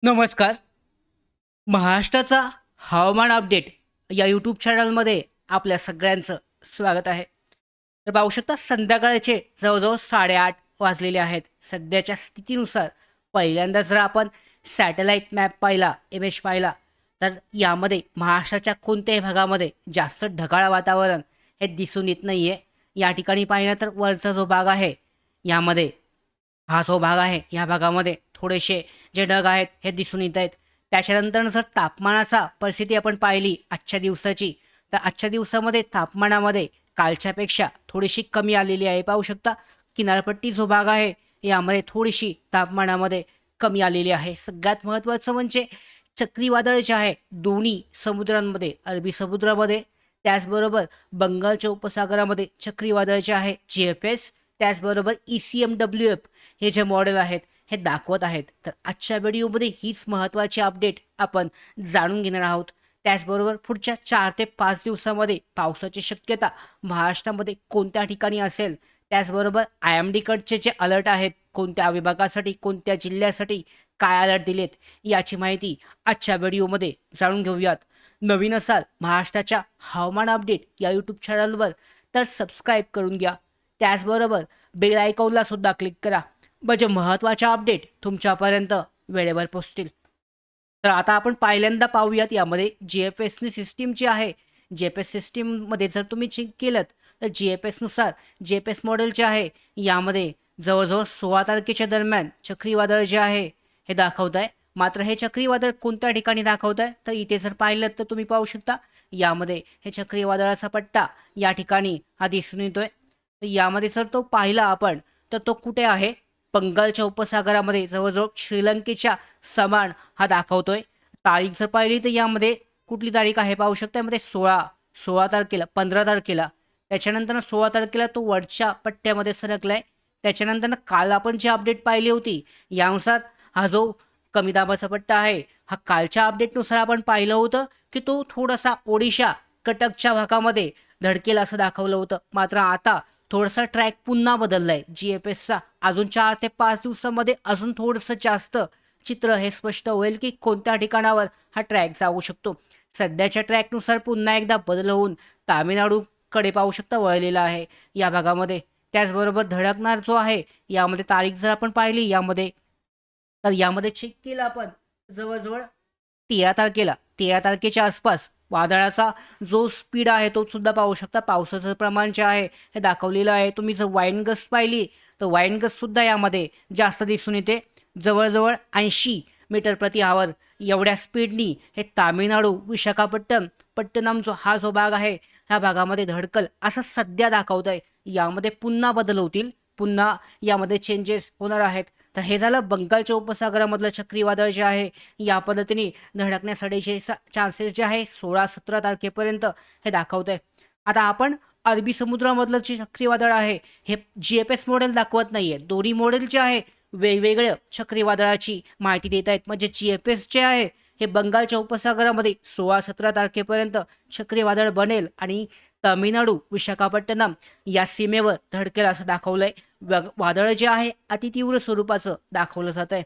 नमस्कार. महाराष्ट्राचा हवामान अपडेट या यूट्यूब चॅनलमध्ये आपल्या सगळ्यांचं स्वागत आहे. तर पाहू शकता संध्याकाळचे जवळजवळ 8:30 वाजलेले आहेत. सध्याच्या स्थितीनुसार पहिल्यांदा जर आपण सॅटेलाईट मॅप पाहिला, इमेज पाहिला, तर यामध्ये महाराष्ट्राच्या कोणत्याही भागामध्ये जास्त ढगाळ वातावरण हे दिसून येत नाही आहे. या ठिकाणी पाहिलं तर वरचा जो भाग आहे यामध्ये हा जो भाग आहे या भागामध्ये थोडेसे जे ढग आहेत हे दिसून येत आहेत. त्याच्यानंतर जर तापमानाचा परिस्थिती आपण पाहिली आजच्या दिवसाची, तर आजच्या दिवसामध्ये तापमानामध्ये कालच्यापेक्षा थोडीशी कमी आलेली आहे. पाहू शकता किनारपट्टी जो भाग आहे यामध्ये थोडीशी तापमानामध्ये कमी आलेली आहे. सगळ्यात महत्त्वाचं म्हणजे चक्रीवादळ जे आहे दोन्ही समुद्रांमध्ये, अरबी समुद्रामध्ये त्याचबरोबर बंगालच्या उपसागरामध्ये चक्रीवादळ जे आहे GFS, त्याचबरोबर ECMWF हे जे मॉडेल आहेत हे दाखवत आहेत. तर आजच्या व्हिडिओमध्ये हीच महत्त्वाची अपडेट आपण जाणून घेणार आहोत. त्याचबरोबर पुढच्या 4 ते 5 दिवसामध्ये पावसाची शक्यता महाराष्ट्रामध्ये कोणत्या ठिकाणी असेल, त्याचबरोबर IMDकडचे जे अलर्ट आहेत कोणत्या विभागासाठी, कोणत्या जिल्ह्यासाठी काय अलर्ट दिलेत याची माहिती आजच्या व्हिडिओमध्ये जाणून घेऊयात. नवीन असाल महाराष्ट्राच्या हवामान अपडेट या यूट्यूब चॅनलवर तर सबस्क्राईब करून घ्या. त्याचबरोबर बेल आयकॉनला सुद्धा क्लिक करा, म्हणजे महत्त्वाच्या अपडेट तुमच्यापर्यंत वेळेवर पोहोचतील. तर आता आपण पहिल्यांदा पाहूयात यामध्ये GFSनी सिस्टीम जी आहे, GFS सिस्टीममध्ये जर तुम्ही चेक केलं तर GFSनुसार GFS मॉडेल जे आहे यामध्ये जवळजवळ 16 तारखेच्या दरम्यान चक्रीवादळ जे आहे हे दाखवत आहे. मात्र हे चक्रीवादळ कोणत्या ठिकाणी दाखवत आहे तर इथे जर पाहिलं तर तुम्ही पाहू शकता यामध्ये हे चक्रीवादळाचा पट्टा या ठिकाणी हा दिसून येतोय. तर यामध्ये जर तो पाहिला आपण तर तो कुठे आहे, बंगालच्या उपसागरामध्ये जवळजवळ श्रीलंकेच्या समान हा दाखवतोय. तारीख जर पाहिली तर यामध्ये कुठली तारीख आहे पाहू शकता, यामध्ये 16 तारखेला, 15 तारखेला, त्याच्यानंतर 16 तारखेला तो वरच्या पट्ट्यामध्ये सरकलाय. त्याच्यानंतर काल आपण जी अपडेट पाहिली होती यानुसार हा जो कमी दाबाचा पट्टा आहे हा कालच्या अपडेटनुसार आपण पाहिलं होतं की तो थोडासा ओडिशा कटकच्या भागामध्ये धडकेल असं दाखवलं होतं. मात्र आता थोडासा ट्रॅक पुन्हा बदललाय GFSचा. अजून 4 ते 5 दिवसामध्ये अजून थोडंसं जास्त चित्र हे स्पष्ट होईल की कोणत्या ठिकाणावर हा ट्रॅक जाऊ शकतो. सध्याच्या ट्रॅकनुसार पुन्हा एकदा बदल होऊन तामिळनाडूकडे पाहू शकता वळलेला आहे या भागामध्ये. त्याचबरोबर धडकणार जो आहे यामध्ये तारीख जर आपण पाहिली यामध्ये, तर यामध्ये चेक केलं आपण जवळजवळ 13 तारखेच्या आसपास वादळाचा जो स्पीड आहे तो सुद्धा पाहू शकता. पावसाचं प्रमाण जे आहे हे दाखवलेलं आहे. तुम्ही जर वाईन गस्ट पाहिली तर वाईन गस्ट सुद्धा यामध्ये जास्त दिसून येते. जवळजवळ 80 मीटर प्रति आवर एवढ्या स्पीडनी हे तामिळनाडू पट्टणम जो भाग आहे ह्या भागामध्ये धडकल असं सध्या दाखवत आहे. यामध्ये पुन्हा बदल होतील, पुन्हा यामध्ये चेंजेस होणार आहेत. तर हे झालं बंगालच्या उपसागरामधलं चक्रीवादळ जे आहे या पद्धतीने धडकण्यासाठीचे चान्सेस जे आहे 16-17 तारखेपर्यंत हे दाखवत आहे. आता आपण अरबी समुद्रामधलं जे चक्रीवादळ आहे हे GFS मॉडेल दाखवत नाहीये. दोन्ही मॉडेल जे आहे वेगवेगळ्या चक्रीवादळाची माहिती देत आहेत. म्हणजे GFS जे आहे हे बंगालच्या उपसागरामध्ये 16-17 तारखेपर्यंत चक्रीवादळ बनेल आणि तामिळनाडू विशाखापट्टणम या सीमेवर धडकेल असं दाखवलंय. वादळ जे आहे अतितीव्र स्वरूपाचं दाखवलं जात आहे.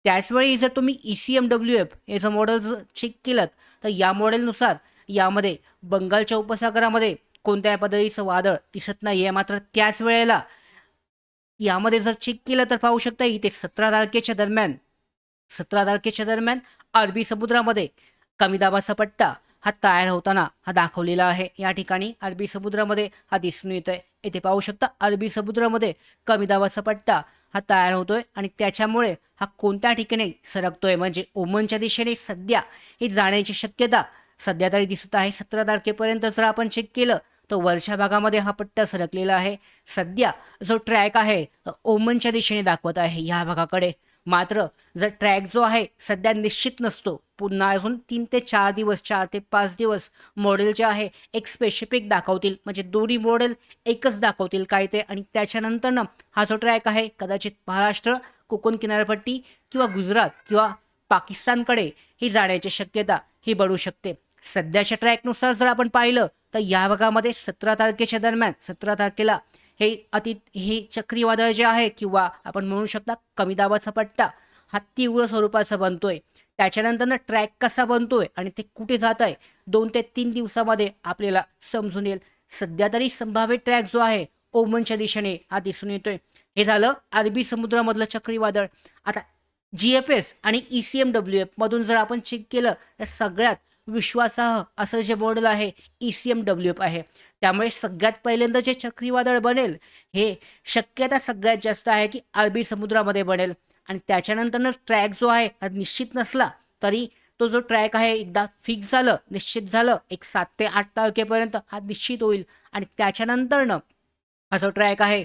त्याचवेळी जर तुम्ही ECMWF याचं मॉडेल जर चेक केलं तर या मॉडेलनुसार यामध्ये बंगालच्या उपसागरामध्ये कोणत्या पद्धतीचं वादळ दिसत नाही आहे. मात्र त्याच वेळेला यामध्ये जर चेक केलं तर पाहू शकता इथे 17 तारखेच्या दरम्यान अरबी समुद्रामध्ये कमी दाबाचा पट्टा हा तयार होताना हा दाखवलेला आहे. या ठिकाणी अरबी समुद्रामध्ये हा दिसून येत आहे. इथे पाहू शकता अरबी समुद्रामध्ये कमी दाबाचा पट्टा हा तयार होतोय आणि त्याच्यामुळे हा कोणत्या ठिकाणी सरकतोय म्हणजे ओमनच्या दिशेने सध्या ही जाण्याची शक्यता सध्या तरी दिसत आहे. 17 तारखेपर्यंत जर आपण चेक केलं तर वरच्या भागामध्ये हा पट्टा सरकलेला आहे. सध्या जो ट्रॅक आहे ओमनच्या दिशेने दाखवत आहे ह्या भागाकडे. मात्र जर ट्रॅक जो आहे सध्या निश्चित नसतो, पुन्हा अजून 3 ते 4 दिवस, 4 ते 5 दिवस मॉडेल जे आहे एक स्पेसिफिक दाखवतील. म्हणजे दोन्ही मॉडेल एकच दाखवतील काय ते, आणि त्याच्यानंतर हा जो ट्रॅक आहे कदाचित महाराष्ट्र, कोकण किनारपट्टी किंवा गुजरात किंवा पाकिस्तानकडे ही जाण्याची शक्यता ही बढू शकते. सध्याच्या ट्रॅकनुसार जर आपण पाहिलं तर या भागामध्ये 17 तारखेच्या दरम्यान, 17 तारखेला हे चक्रीवादळ जे आहे किंवा आपण म्हणू शकता कमी दाबाचा पट्टा हा तीव्र स्वरूपाचा बनतोय. त्याच्यानंतर ट्रॅक कसा बनतोय आणि ते कुठे जात आहे 2 ते 3 दिवसामध्ये आपल्याला समजून येईल. सध्या तरी संभाव्य ट्रॅक जो आहे ओमनच्या दिशेने हा दिसून येतोय. हे झालं अरबी समुद्रामधलं चक्रीवादळ. आता GFS आणि ECMWF मधून जर आपण चेक केलं तर सगळ्यात विश्वासार्ह असं जे मॉडेल आहे ECMWF आहे. त्यामुळे सगळ्यात पहिल्यांदा जे चक्रीवादळ बनेल हे शक्यता सगळ्यात जास्त आहे की अरबी समुद्रामध्ये बनेल. आणि त्याच्यानंतर ट्रॅक जो आहे हा निश्चित नसला तरी तो जो ट्रॅक आहे एकदा फिक्स झालं, निश्चित झालं, एक 7 ते 8 तारखेपर्यंत हा निश्चित होईल. आणि त्याच्यानंतरनं हा जो ट्रॅक आहे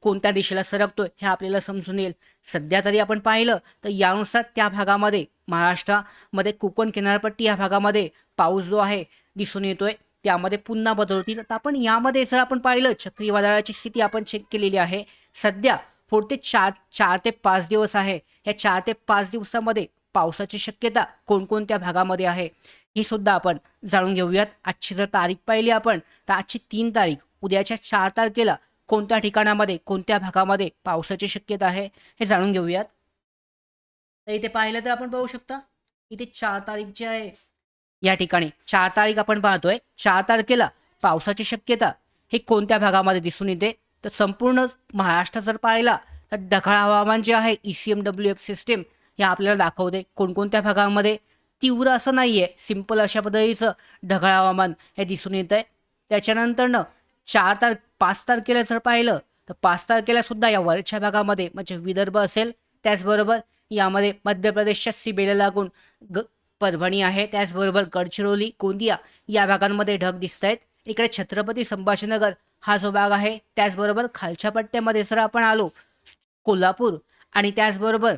कोणत्या दिशेला सरकतोय हे आपल्याला समजून येईल. सध्या तरी आपण पाहिलं तर यानुसार त्या भागामध्ये महाराष्ट्रामध्ये कोकण किनारपट्टी या भागामध्ये पाऊस जो आहे दिसून येतोय त्यामध्ये पुन्हा बदल होतील. तर आपण यामध्ये जर आपण पाहिलं चक्रीवादळाची स्थिती आपण चेक केलेली आहे. सध्या पुढते 4 ते 5 दिवस आहे. या 4 ते 5 दिवसामध्ये पावसाची शक्यता कोणकोणत्या भागामध्ये आहे हे सुद्धा आपण जाणून घेऊयात. आजची जर तारीख पाहिली आपण तर आजची 3 तारीख, उद्याच्या 4 तारखेला कोणत्या ठिकाणामध्ये कोणत्या भागामध्ये पावसाची शक्यता आहे हे जाणून घेऊयात. तर इथे पाहिलं तर आपण पाहू शकता इथे 4 तारीख जी आहे या ठिकाणी 4 तारीख आपण पाहतोय. 4 तारखेला पावसाची शक्यता हे कोणत्या भागामध्ये दिसून येते तर संपूर्ण महाराष्ट्र जर पाहिला तर ढगाळ हवामान जे आहे ECMWF सिस्टीम हे आपल्याला दाखवते कोणकोणत्या भागांमध्ये तीव्र असं नाही आहे, सिंपल अशा पद्धतीचं ढगाळ हवामान हे दिसून येत आहे. त्याच्यानंतरनं 5 तारखेला जर पाहिलं तर 5 तारखेला सुद्धा या वरच्या भागामध्ये म्हणजे विदर्भ असेल, त्याचबरोबर यामध्ये मध्य प्रदेशच्या सीमेला लागून परभणी आहे, त्याचबरोबर गडचिरोली, गोंदिया या भागांमध्ये ढग दिसत आहेत. इकडे छत्रपती संभाजीनगर हा जो भाग आहे, त्याचबरोबर खालच्या पट्ट्यामध्ये जर आपण आलो कोल्हापूर आणि त्याचबरोबर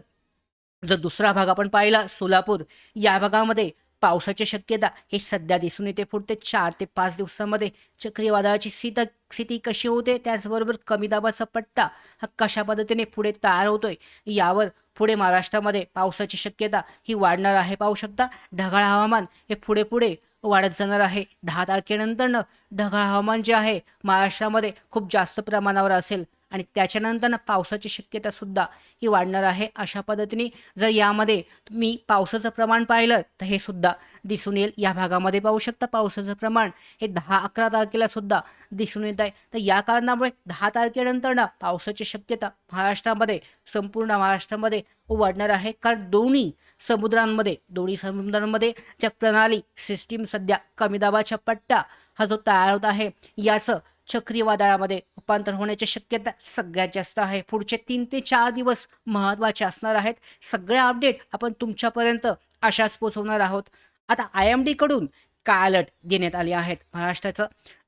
जर दुसरा भाग आपण पाहिला सोलापूर या भागामध्ये पावसाची शक्यता हे सध्या दिसून येते. पुढते 4 ते 5 दिवसामध्ये चक्रीवादळाची स्थिती कशी होते, त्याचबरोबर कमी दाबाचा पट्टा हा कशा पद्धतीने पुढे तयार होतोय यावर पुढे महाराष्ट्रामध्ये पावसाची शक्यता ही वाढणार आहे. पाहू शकता ढगाळ हवामान हे पुढे पुढे वाढत जाणार आहे. 10 तारखेनंतरनं ढगाळ हवामान जे आहे महाराष्ट्रामध्ये खूप जास्त प्रमाणावर असेल आणि त्याच्यानंतर पावसाची शक्यता सुद्धा ही वाढणार आहे. अशा पद्धतीने जर यामध्ये तुम्ही पावसाचं प्रमाण पाहिलं तर हे सुद्धा दिसून येईल. या भागामध्ये पाहू शकता पावसाचं प्रमाण हे 10-11 तारखेला सुद्धा दिसून येत आहे. तर या कारणामुळे 10 तारखेनंतर पावसाची शक्यता महाराष्ट्रामध्ये संपूर्ण महाराष्ट्रामध्ये वाढणार आहे. कारण दोन्ही समुद्रांमध्ये ज्या प्रणाली सिस्टीम सध्या कमी दाबाच्या पट्टा हा जो तयार होत आहे याचं चक्रीवादळामध्ये रूपांतर होण्याची शक्यता सगळ्यात जास्त आहे. पुढचे 3 ते 4 दिवस महत्त्वाचे असणार आहेत. सगळे अपडेट आपण तुमच्यापर्यंत अशाच पोहोचवणार आहोत. आता IMD कडून काय अलर्ट देण्यात आले आहेत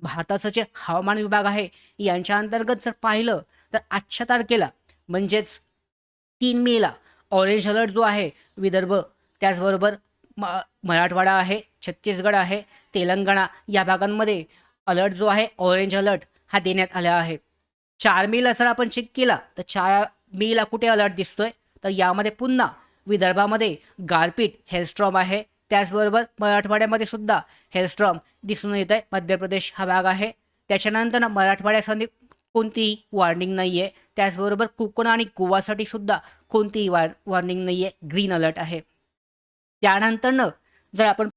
भारताचं जे हवामान विभाग आहे यांच्या अंतर्गत जर पाहिलं तर आजच्या तारखेला म्हणजेच 3 मेला ऑरेंज अलर्ट जो आहे विदर्भ, त्याचबरोबर मराठवाडा आहे, छत्तीसगड आहे, तेलंगणा या भागांमध्ये अलर्ट जो आहे ऑरेंज अलर्ट हा देण्यात आला आहे. 4 मेला जर आपण चेक केला तर 4 मेला कुठे अलर्ट दिसतोय तर यामध्ये पुन्हा विदर्भामध्ये गारपीट हेलस्ट्रॉम आहे, त्याचबरोबर मराठवाड्यामध्ये सुद्धा हेलस्ट्रॉम दिसून येत आहे. मध्य प्रदेश हा भाग आहे. त्याच्यानंतर मराठवाड्यासाठी कोणतीही वॉर्निंग नाही आहे, त्याचबरोबर कोकण आणि गोवासाठी सुद्धा कोणतीही वॉर्निंग नाही आहे, ग्रीन अलर्ट आहे. त्यानंतरनं जर आपण